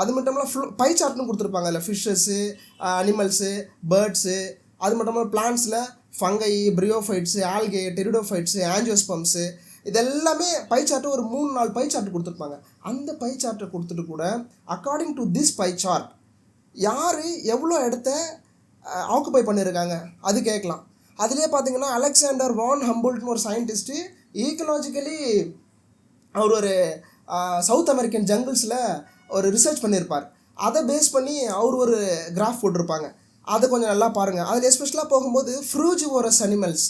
அது மட்டும் இல்லாமல் பை சார்ட்னு கொடுத்துருப்பாங்க. அதில் ஃபிஷ்ஷஸ்ஸு, அனிமல்ஸு, பேர்ட்ஸு, அது மட்டும் இல்லாமல் பிளான்ட்ஸில் ஃபங்கை, பிரியோஃபைட்ஸு, ஆல்கே, டெரிடோஃபைட்ஸு, ஆஞ்சியோஸ்பம்ஸு, இதெல்லாமே பை சார்ட்டு ஒரு 3-4 பை சார்ட்டு கொடுத்துருப்பாங்க. அந்த பை சார்ட்டை கொடுத்துட்டு கூட according to this pie chart யார் எவ்வளோ இடத்த ஆக்குபை பண்ணியிருக்காங்க அது கேட்கலாம். அதிலே பார்த்தீங்கன்னா அலெக்சாண்டர் வான் ஹம்புல்ட்னு ஒரு சயின்டிஸ்ட்டு ஈக்கலாஜிக்கலி அவர் ஒரு சவுத் அமெரிக்கன் ஜங்கிள்ஸில் ஒரு ரிசர்ச் பண்ணியிருப்பார். அதை பேஸ் பண்ணி அவர் ஒரு கிராஃப் போட்டிருப்பாங்க. அதை கொஞ்சம் நல்லா பாருங்கள். அதில் எஸ்பெஷலாக போகும்போது ஃப்ரூஜிவோரஸ் அனிமல்ஸ்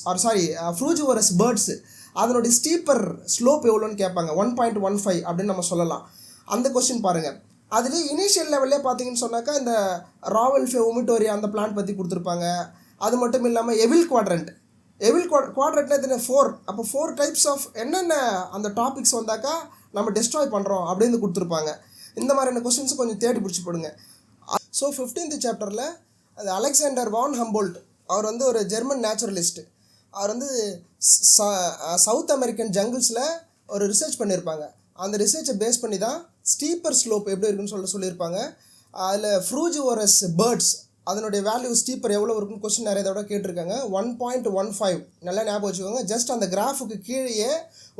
ஃப்ரூஜிவோரஸ் பேர்ட்ஸு அதனுடைய ஸ்டீப்பர் ஸ்லோப் எவ்வளோன்னு கேட்பாங்க. 1.15 அப்படின்னு நம்ம சொல்லலாம். அந்த கொஸ்டின் பாருங்கள். அதுலேயே இனிஷியல் லெவல்லே பார்த்தீங்கன்னு சொன்னாக்கா இந்த ராவல்ஃபே ஒமிட்டோரியா அந்த பிளான்ட் பற்றி கொடுத்துருப்பாங்க. அது மட்டும் இல்லாமல் எவில் குவாட்ரண்ட் குவாட்ரண்ட்னா இது 4. அப்போ 4 டைப்ஸ் ஆஃப் என்னென்ன அந்த டாபிக்ஸ் வந்தாக்கா நம்ம டெஸ்ட்ராய் பண்ணுறோம் அப்படின்னு கொடுத்துருப்பாங்க. இந்த மாதிரியான கொஸ்டின்ஸ் கொஞ்சம் தேடி பிடிச்சி போடுங்க. ஸோ 15th சாப்டரில் அது அலெக்சாண்டர் வான் ஹம்போல்ட், அவர் வந்து ஒரு ஜெர்மன் நேச்சுரலிஸ்ட்டு. அவர் வந்து சவுத் அமெரிக்கன் ஜங்கிள்ஸில் ஒரு ரிசர்ச் பண்ணியிருப்பாங்க. அந்த ரிசர்ச்சை பேஸ் பண்ணி தான் ஸ்டீப்பர் ஸ்லோப் எப்படி இருக்குன்னு சொல்லியிருப்பாங்க. அதில் ஃப்ரூஜிவோரஸ் பேர்ட்ஸ் அதனுடைய வேல்யூ ஸ்டீப்பர் எவ்வளோ இருக்குன்னு கொஸ்டின் நிறைய தடவை கேட்டிருக்காங்க. 1.15 நல்லா ஞாபகம் வச்சுக்கோங்க. ஜஸ்ட் அந்த கிராஃபுக்கு கீழேயே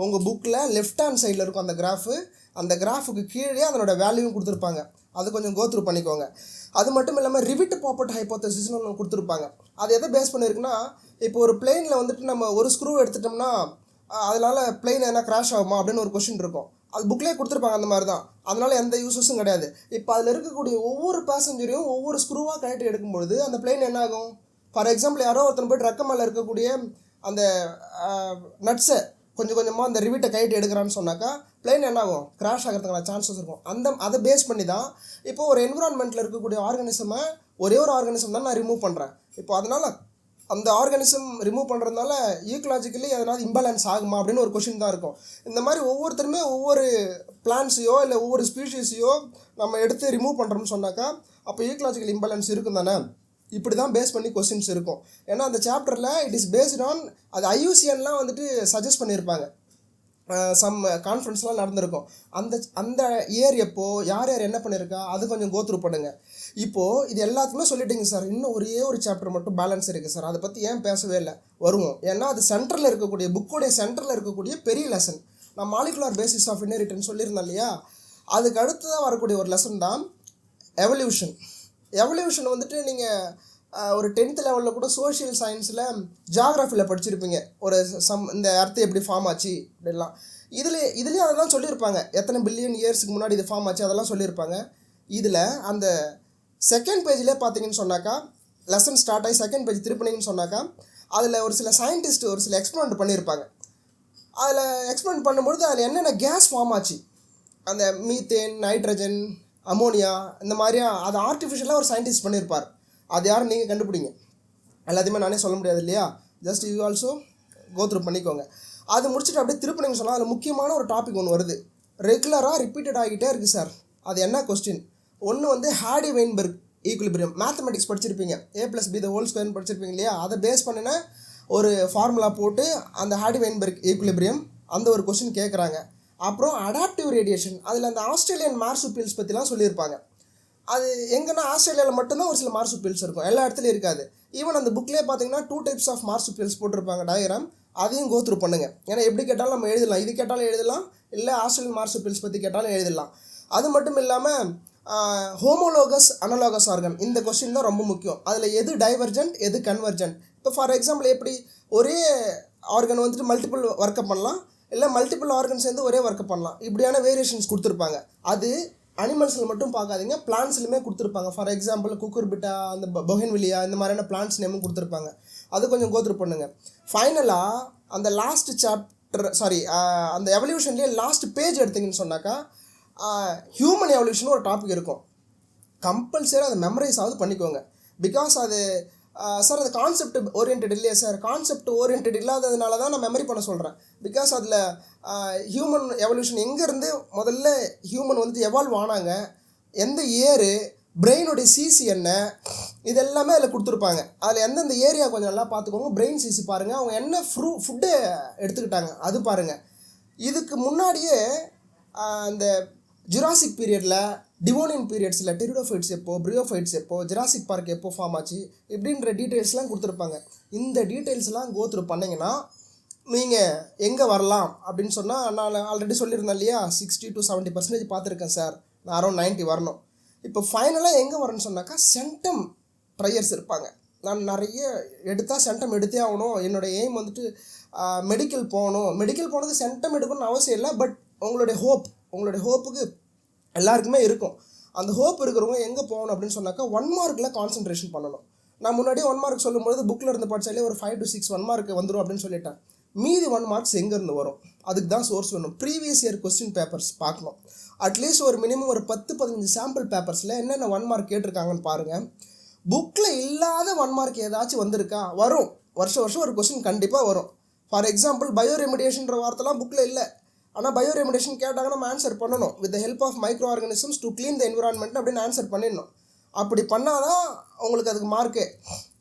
உங்கள் புக்கில் லெஃப்ட் ஹேண்ட் சைடில் இருக்கும் அந்த கிராஃபு. அந்த கிராஃபுக்கு கீழே அதனோட வேல்யூவும் கொடுத்துருப்பாங்க. அது கொஞ்சம் கோத்ரூ பண்ணிக்கோங்க. அது மட்டும் இல்லாமல் ரிவிட் பாப்பட் ஹைப்போதசிஸ்னு ஒன்று கொடுத்துருப்பாங்க. அது எதை பேஸ் பண்ணியிருக்குன்னா, இப்போ ஒரு பிளெயினில் வந்துட்டு நம்ம ஒரு ஸ்க்ரூ எடுத்துட்டோம்னா அதனால் பிளெயின் எதனா கிராஷ் ஆகுமா அப்படின்னு ஒரு கொஷின் இருக்கும். அது புக்லேயே கொடுத்துருப்பாங்க. அந்த மாதிரி தான். அதனால் எந்த யூஸஸும் கிடையாது. இப்போ அதில் இருக்கக்கூடிய ஒவ்வொரு பேசஞ்சரையும் ஒவ்வொரு ஸ்க்ரூவாக கனெக்ட் எடுக்கும்பொழுது அந்த பிளெயின் என்ன ஆகும்? ஃபார் எக்ஸாம்பிள் யாரோ ஒருத்தன் போய்ட்டு ரெக்க மேலே இருக்கக்கூடிய அந்த நட்ஸை கொஞ்சம் கொஞ்சமாக அந்த ரிவிட்டை கைட்டு எடுக்கிறான்னு சொன்னாக்கா பிளெயின் என்ன ஆகும்? கிராஷ் ஆகிறதுக்கான சான்சஸ் இருக்கும். அதை பேஸ் பண்ணி தான் இப்போ ஒரு என்விரான்மெண்ட்டில் இருக்கக்கூடிய ஆர்கானிசமை ஒரே ஒரு ஆர்கானிசம் தான் நான் ரிமூவ் பண்ணுறேன். இப்போ அதனால் அந்த ஆர்கானிசம் ரிமூவ் பண்ணுறதுனால ஈக்கலாஜிக்கலி எதனாவது இம்பேலன்ஸ் ஆகுமா அப்படின்னு ஒரு கொஷின் தான் இருக்கும். இந்த மாதிரி ஒவ்வொருத்தருமே ஒவ்வொரு பிளான்ஸையோ இல்லை ஒவ்வொரு ஸ்பீஷீஸையோ நம்ம எடுத்து ரிமூவ் பண்ணுறோம்னு சொன்னாக்கா அப்போ ஈக்கலாஜிக்கல் இம்பேலன்ஸ் இருக்கும் தானே. இப்படி தான் பேஸ் பண்ணி கொஸ்டின்ஸ் இருக்கும். ஏன்னா அந்த சாப்டரில் இட் இஸ் பேஸ்ட் ஆன் அது ஐயூசிஎன்லாம் வந்துட்டு சஜஸ்ட் பண்ணியிருப்பாங்க. சம் கான்ஃபரன்ஸ்லாம் நடந்திருக்கும். அந்த இயர் எப்போ யார் என்ன பண்ணியிருக்கா அது கொஞ்சம் கோத்ரூ பண்ணுங்கள். இப்போது இது எல்லாத்துக்குமே சொல்லிட்டீங்க சார், இன்னும் ஒரே ஒரு சாப்டர் மட்டும் பேலன்ஸ் இருக்குது சார், அதை பற்றி ஏன் பேசவே இல்லை வருவோம். ஏன்னா அது சென்டரில் இருக்கக்கூடிய புக்கோடைய சென்டரில் இருக்கக்கூடிய பெரிய லெசன். நான் மாலிகுலர் பேசிஸ் ஆஃப் இன்ஹெரிட்டன்ஸ் சொல்லியிருந்தேன் இல்லையா, அதுக்கு அடுத்ததாக வரக்கூடிய ஒரு லெசன் தான் எவல்யூஷன். எவல்யூஷன் வந்துட்டு நீங்கள் ஒரு 10th லெவலில் கூட சோஷியல் சயின்ஸில் ஜியாகிரஃபியில் படிச்சிருப்பீங்க. ஒரு இந்த அர்த்தம் எப்படி ஃபார்ம் ஆச்சு அப்படிலாம். இதுலேயும் அதை தான் சொல்லியிருப்பாங்க. எத்தனை பில்லியன் இயர்ஸுக்கு முன்னாடி இது ஃபார்ம் ஆச்சு அதெல்லாம் சொல்லியிருப்பாங்க. இதில் அந்த செகண்ட் பேஜ்லேயே பார்த்தீங்கன்னு சொன்னாக்கா லெசன் ஸ்டார்ட் ஆகி செகண்ட் பேஜ் திருப்பினீங்கன்னு சொன்னாக்கா அதில் ஒரு சில சயின்டிஸ்ட் ஒரு சில எக்ஸ்பெரிமெண்ட் பண்ணியிருப்பாங்க. அதில் எக்ஸ்பெரிமெண்ட் பண்ணும்பொழுது அதில் என்னென்ன கேஸ் ஃபார்ம் ஆச்சு, அந்த மீத்தேன், நைட்ரஜன், அமோனியா, இந்த மாதிரியா அது ஆர்டிஃபிஷியலாக ஒரு சயின்டிஸ்ட் பண்ணியிருப்பார். அது யாரும் நீங்கள் கண்டுபிடிங்க. எல்லாத்தையுமே நானே சொல்ல முடியாது இல்லையா. ஜஸ்ட் யூ ஆல்சோ கோத்ரூ பண்ணிக்கோங்க. அது முடிச்சுட்டு அப்படியே திருப்பினீங்க சொன்னால் அதில் முக்கியமான ஒரு டாபிக் ஒன்று வருது. ரெகுலராக ரிப்பீட்டட் ஆகிட்டே இருக்குது சார். அது என்ன கொஸ்டின்? ஒன்று வந்து ஹாடி-வெயின்பெர்க் ஈக்குலிபிரியம். மேத்தமெட்டிக்ஸ் படிச்சிருப்பீங்க, A+B² படிச்சிருப்பீங்க இல்லையா. அதை பேஸ் பண்ணின ஒரு ஃபார்முலா போட்டு அந்த ஹாடி-வெயின்பெர்க் ஈக்குலிபிரியம் அந்த ஒரு கொஸ்டின் கேட்குறாங்க. அப்புறம் அடாப்டிவ் ரேடியேஷன், அதில் அந்த ஆஸ்திரேலியன் மார்சுபியல்ஸ் பற்றிலாம் சொல்லியிருப்பாங்க. அது எங்கன்னா ஆஸ்திரேலியாவில் மட்டும்தான் ஒரு சில மார்சுபியல்ஸ் இருக்கும், எல்லா இடத்துலையும் இருக்காது. ஈவன் அந்த புக்லேயே பார்த்தீங்கன்னா 2 types ஆஃப் மார்சுபியல்ஸ் போட்டிருப்பாங்க டயக்ராம். அதையும் கோத்ரூ பண்ணுங்கள். ஏன்னா எப்படி கேட்டாலும் நம்ம எழுதலாம், இது கேட்டாலும் எழுதலாம், இல்லை ஆஸ்திரேலியன் மார்சுபியல்ஸ் பற்றி கேட்டாலும் எழுதலாம். அது மட்டும் இல்லாமல் ஹோமோலோகஸ் அனலோகஸ் ஆர்கன், இந்த கொஸ்டின் தான் ரொம்ப முக்கியம். அதில் எது டைவர்ஜென்ட் எது கன்வர்ஜென்ட். இப்போ ஃபார் எக்ஸாம்பிள் எப்படி ஒரே ஆர்கன் வந்துட்டு மல்டிபிள் ஒர்க்கை பண்ணலாம், இல்லை மல்டிபிள் ஆர்கன்ஸ் சேர்ந்து ஒரே ஒர்க்கை பண்ணலாம். இப்படியான வேரியேஷன்ஸ் கொடுத்துருப்பாங்க. அது அனிமல்ஸில் மட்டும் பார்க்காதீங்க, பிளான்ட்ஸ்லையுமே கொடுத்துருப்பாங்க. ஃபார் எக்ஸாம்பிள் குக்குர்பிட்டா, அந்த பொகன்வில்லியா, இந்த மாதிரியான பிளான்ட்ஸ் நேமும் கொடுத்துருப்பாங்க. அது கொஞ்சம் கோத்ரூ பண்ணுங்கள். ஃபைனலாக அந்த லாஸ்ட் சாப்டர் அந்த எவல்யூஷன்லேயே லாஸ்ட் பேஜ் எடுத்திங்கன்னு சொன்னாக்கா ஹியூமன் எவல்யூஷன் ஒரு டாபிக் இருக்கும். கம்பல்சரி அதை மெமரைஸ் ஆகுது பண்ணிக்கோங்க. பிகாஸ் அது சார் அது கான்செப்ட் ஓரியன்ட் இல்லையா சார், கான்செப்ட் ஓரியன்ட் இல்லாததுனால தான் நான் மெமரி பண்ண சொல்கிறேன். பிகாஸ் அதில் ஹியூமன் எவல்யூஷன் எங்கேருந்து முதல்ல ஹியூமன் வந்துட்டு எவால்வ் ஆனாங்க, எந்த இயரு, பிரெயினுடைய சிசி என்ன, இதெல்லாமே அதில் கொடுத்துருப்பாங்க. அதில் எந்தெந்த ஏரியா கொஞ்சம் நல்லா பார்த்துக்கோங்க. பிரெயின் சிசி பாருங்கள், அவங்க என்ன ஃபுட்டு எடுத்துக்கிட்டாங்க அது பாருங்கள். இதுக்கு முன்னாடியே அந்த ஜுராசிக் பீரியடில், டிவோனியன் பீரியட்ஸில் டெரிடோஃபைட்ஸ் எப்போ, பிரியோஃபைட்ஸ் எப்போ, ஜுராசிக் பார்க் எப்போ ஃபார்ம் ஆச்சு இப்படின்ற டீட்டெயில்ஸ்லாம் கொடுத்துருப்பாங்க. இந்த டீட்டெயில்ஸ்லாம் கோத்ரூ பண்ணிங்கன்னா நீங்கள் எங்கே வரலாம் அப்படின்னு சொன்னால், நான் ஆல்ரெடி சொல்லியிருந்தேன் இல்லையா 60 to 70% பார்த்துருக்கேன் சார், நான் அரௌண்ட் 90 வரணும். இப்போ ஃபைனலாக எங்கே வரேன்னு சொன்னாக்கா சென்டம் ட்ரையர்ஸ் இருப்பாங்க. நான் நிறைய எடுத்தால் சென்டம் எடுத்தே ஆகணும், என்னோடய எய்ம் வந்துட்டு மெடிக்கல் போகணும். மெடிக்கல் போனது சென்டம் எடுக்கணும்னு அவசியம் இல்லை, பட் உங்களுடைய ஹோப்புக்கு எல்லாருக்குமே இருக்கும். அந்த ஹோப் இருக்கிறவங்க எங்கே போகணும் அப்படின்னு சொன்னாக்கா 1 markல கான்சன்ட்ரேஷன் பண்ணணும். நான் முன்னாடியே 1 mark சொல்லும்போது புக்கில் இருந்து படித்தாலே ஒரு 5 to 6 1 mark வந்துடும் அப்படின்னு சொல்லிட்டேன். மீதி 1 மார்க்ஸ் எங்கேருந்து வரும், அதுக்கு தான் சோர்ஸ் வேணும். ப்ரீவியஸ் இயர் கொஸ்டின் பேப்பர்ஸ் பார்க்கணும். அட்லீஸ்ட் ஒரு மினிமம் ஒரு 10-15 சாம்பிள் பேப்பர்ஸில் என்னென்ன 1 மார்க் கேட்டிருக்காங்கன்னு பாருங்கள். புக்கில் இல்லாத 1 மார்க் ஏதாச்சும் வந்திருக்கா? வரும். வருஷம் ஒரு கொஸ்டின் கண்டிப்பாக வரும். ஃபார் எக்ஸாம்பிள் பயோ ரெமிடியேஷன்ற வார்த்தைலாம் புக்கில் இல்லை. ஆனால் பயோ ரெமிடியேஷன் கேட்டாங்கன்னா நம்ம ஆன்சர் பண்ணணும். With the help of microorganisms to clean the environment அப்படின்னு ஆன்சர் பண்ணிடணும். அப்படி பண்ணால் தான் உங்களுக்கு அதுக்கு மார்க்கே.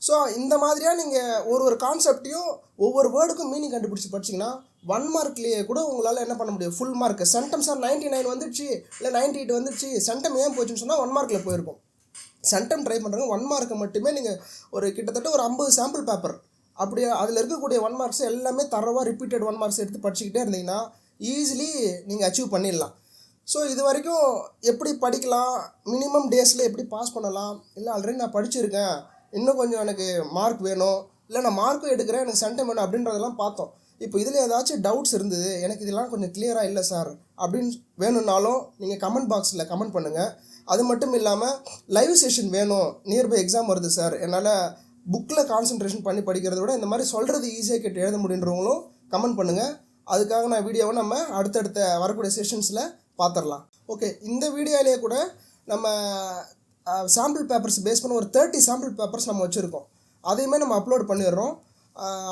ஸோ இந்த மாதிரியாக நீங்கள் ஒரு கான்செப்டையும் ஒவ்வொரு வேர்டுக்கும் மீனிங் கண்டுபிடிச்சி படிச்சிங்கன்னா 1 மார்க்லேயே கூட உங்களால் என்ன பண்ண முடியும், ஃபுல் மார்க். சென்டம் சார் 99 வந்துடுச்சு இல்லை 98 வந்துடுச்சு, சென்டம் ஏன் போச்சுன்னு சொன்னால் 1 மார்க்கில் போயிருக்கும். சென்டம் ட்ரை பண்ணுறாங்க 1 மார்க்கை மட்டுமே நீங்கள் ஒரு கிட்டத்தட்ட ஒரு 50 சாம்பிள் பேப்பர் அப்படி அதில் இருக்கக்கூடிய 1 மார்க்ஸ் எல்லாமே தரவாக ரிப்பீட்டட் 1 மார்க்ஸ் எடுத்து படிச்சுக்கிட்டே இருந்தீங்கன்னா ஈஸிலி நீங்கள் அச்சீவ் பண்ணிடலாம். ஸோ இது வரைக்கும் எப்படி படிக்கலாம், மினிமம் டேஸில் எப்படி பாஸ் பண்ணலாம், இல்லை ஆல்ரெடி நான் படிச்சிருக்கேன் இன்னும் கொஞ்சம் எனக்கு மார்க் வேணும், இல்லை நான் மார்க்கும் எடுக்கிறேன் எனக்கு சென்டம் வேணும் அப்படின்றதெல்லாம் பார்த்தோம். இப்போ இதில் ஏதாச்சும் டவுட்ஸ் இருந்தது, எனக்கு இதெல்லாம் கொஞ்சம் கிளியராக இல்லை சார் அப்படின்னு வேணும்னாலும் நீங்கள் கமெண்ட் பாக்ஸில் கமெண்ட் பண்ணுங்கள். அது மட்டும் இல்லாமல் லைவ் செஷன் வேணும், நியர்பை எக்ஸாம் வருது சார், என்னால் புக்கில் கான்சன்ட்ரேஷன் பண்ணி படிக்கிறத விட இந்த மாதிரி சொல்கிறது ஈஸியாக கேட்டு எழுத முடியுன்றவங்களும் கமெண்ட் பண்ணுங்கள். அதுக்காக நான் வீடியோவை நம்ம அடுத்தடுத்த வரக்கூடிய செஷன்ஸில் பார்த்துடலாம். ஓகே, இந்த வீடியோலேயே கூட நம்ம சாம்பிள் பேப்பர்ஸ் பேஸ் பண்ண ஒரு 30 சாம்பிள் பேப்பர்ஸ் நம்ம வச்சுருக்கோம். அதையுமே நம்ம அப்லோட் பண்ணிடுறோம்.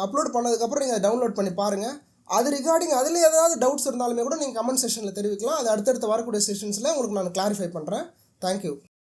அப்லோட் பண்ணதுக்கப்புறம் நீங்கள் டவுன்லோட் பண்ணி பாருங்கள். அது ரிகார்டிங் அதில் ஏதாவது டவுட்ஸ் இருந்தாலுமே கூட நீங்கள் கமெண்ட் செஷனில் தெரிவிக்கலாம். அது அடுத்தடுத்த வரக்கூடிய செஷன்ஸில் உங்களுக்கு நான் கிளாரிஃபை பண்ணுறேன். தேங்க்யூ.